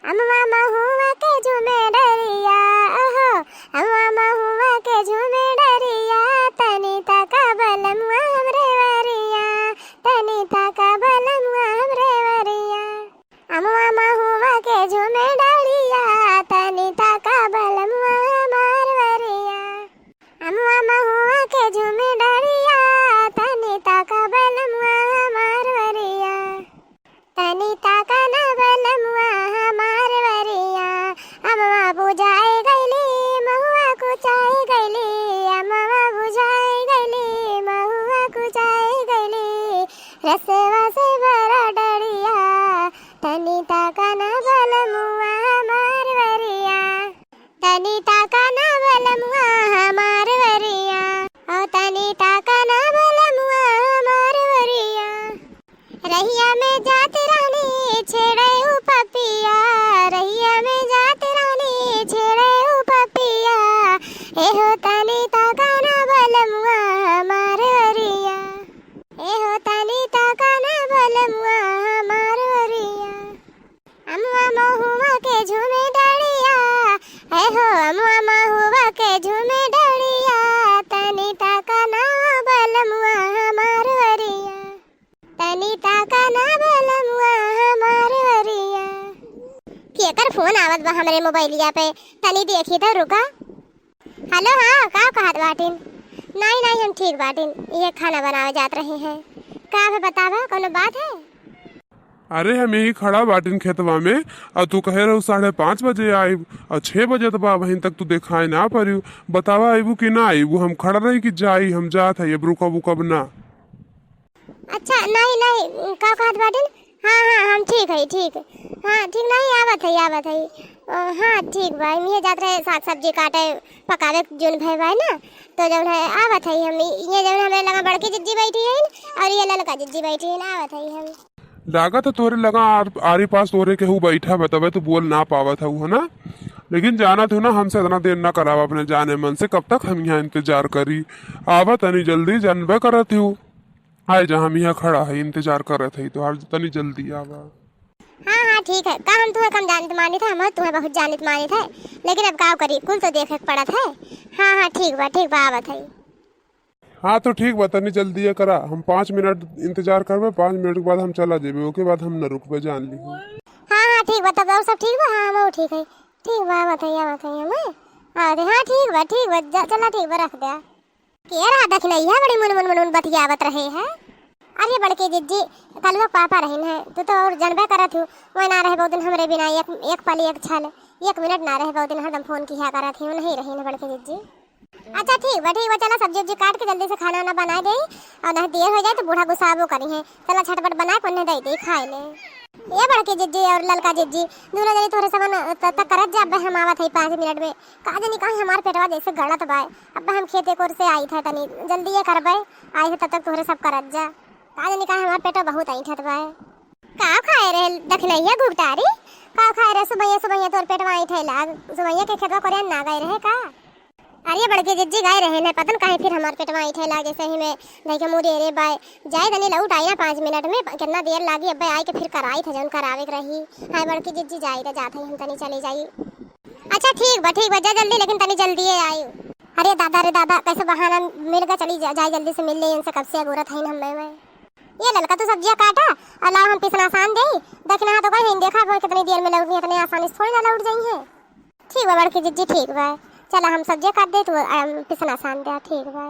अम्मा महुआ के झूमे डरिया हो, अम्मा महुआ के झूमे डरिया, तनी तका बलमुआ हमरे वरिया, तनी तका बलमुआ हमरे वरिया। अम्मा महुआ के झूमे डरिया, तनी तका बलमुआ हमार वरिया। अम्मा महुआ के झूमे डरिया, तनी तका बलमुआ हमार वरिया, तनी तका ना बलमुआ हमार वरिया। अम्मा बुझाए गईली महुआ कुचाई गईली, अम्मा बुझाए गईली महुआ कुचाई गईली, रसवा से भरा डरिया, तनी तका ना बलमुआ हमार वरिया, तनी तका ना बलमुआ हमार वरिया, ओ तनी तका ना बलमुआ हमार वरिया। रहिया में जात रानी छेड़े उ पपिया, रहिया में जात रानी छेड़े उ पपिया, एहो तनी तका ना बलमुआ हमार वरिया, एहो तनी तका ना बलमुआ हमार वरिया। अम्मा महुआ के झूमे डरिया, एहो अम्मा महुआ के झूमे डरिया, तनी तका ना बलमुआ हमार वरिया, तनी तका ना बलमुआ हमार वरिया। केकर फोन आवत बा हमरे मोबाइलिया पे, तनी देखी तो रुका। हेलो, हाँ का कहत बाटिन? नहीं नहीं हम ठीक बाटिन, ये खाना बनावे जात रहे हैं। का है बतावा, कोनो बात है? अरे हम यही खड़ा बाटिन खेतवा में, और तू कहे रहो 5:30 बजे आई, और 6 बजे तो बा वहीं तक तू दिखाई ना पड़ी। बतावा आईबू कि ना आईबू? हम खड़ा रही कि जाई, हम जात है, अब रुकब उकब ना। अच्छा नहीं नहीं का कहत बाटिन? हाँ हाँ हम ठीक है, ठीक हाँ ठीक नहीं आवत है, आवत है। हाँ ठीक बा, ये जात रहे साग सब्जी काटे पकावे जोन भय बा ना, तो जब है आवत है हम, ये जब हमें लगा बड़की जिज्जी बैठी है और ये ललका जिज्जी बैठी है ना, आवत है हम। लागत तो तोरे लगा आरी पास तोरे के हूँ बैठा बतावे तो बोल ना पावत है ना, लेकिन जाना तो ना हमसे इतना देर ना करावा अपने जाने मन से। कब तक हम यहाँ इंतजार करी? आवा तनी जल्दी, जानबे करत हूँ आए जहाँ हम यहाँ खड़ा है इंतजार करत है, तो हर तनी जल्दी आवा। हाँ हाँ ठीक है, का हम तुम्हें कम जानित मानित है, हम तुम्हें बहुत जानित मानित है, लेकिन अब का करी, कुल तो देखे पड़त है। हाँ हाँ ठीक बा आवत है। हाँ तो ठीक बा, तनी जल्दी ये करा, हम 5 मिनट इंतजार करबे, 5 मिनट के बाद हम चला जेबे, ओके बाद हम न रुकबे, जान ली। हाँ हाँ ठीक बा, तब और सब ठीक बा? हाँ वो ठीक है, ठीक बा आवत है हम। हाँ ठीक बा चला ठीक बा, रख दे। के रहा दखनैया बड़ी मुन बतियावत रहे है। अरे बड़के जिज्जी कल लोग पापा रहीन है, तू तो और जानबे करत हूँ, वो ना रहे बहुत दिन हमरे बिना, एक पल एक छल एक मिनट ना रहे बहुत दिन, हरदम फोन किया करत हूँ, नहीं रहीन बड़के जिज्जी। अच्छा ठीक बा चला सब्जी उब्जी काट के जल्दी से खाना वाना बना दे, और नहीं देर हो जाए तो बूढ़ा गुस्साबो करी है, चला झटपट बना कोने दे खाए ले। ये बड़के जिज्जी और ललका जिज्जी दोनों जने तोरे समन तक करत जा, अब हम आवत है 5 मिनट में। का जानी कहीं हमार पेटवा जैसे गड़त बा, अब हम खेते कोर से आई था, तनी जल्दी ये करबे आई है, तब तक तोरे सब करत जा। का जानी कहीं हमार पेटवा बहुत ऐठत बा। का खाए रे दखनैया गुगटारी, का खाए रे सुबह तोर पेटवा ऐठे लाग, सुबह के खेतवा कोरियन ना गए रहे का? अरे बड़के जिज्जी गए रहे ना, पता न कहीं फिर हमार पेटवा ऐठे लाग, जैसे ही में देखे मुड़ी रे बाय जाए तनी लौट आई ना 5 मिनट में, कितना देर लागी, अब आई के फिर कराई था जौन करावे के रही। हाय बड़की जिज्जी जाई तो जात है, हम तनी चली जाई। अच्छा ठीक बा जा जल्दी, लेकिन तनी जल्दी आई। अरे दादा रे दादा, कैसे बहाना मिल गया, चली जाए जल्दी से, मिल ले इनसे, कब से गोरत है हमें। ये ललका तो सब्जियां काटा, अल्लाह हम पिसना आसान दे, देखना तो कहीं देखा वो कितनी देर में लौट, इतनी आसानी से थोड़ी ना लौट जाई है। ठीक बा बड़की जिज्जी, ठीक बा चला हम सब्जियां काट दे, तू पिसना आसान दे, ठीक बा।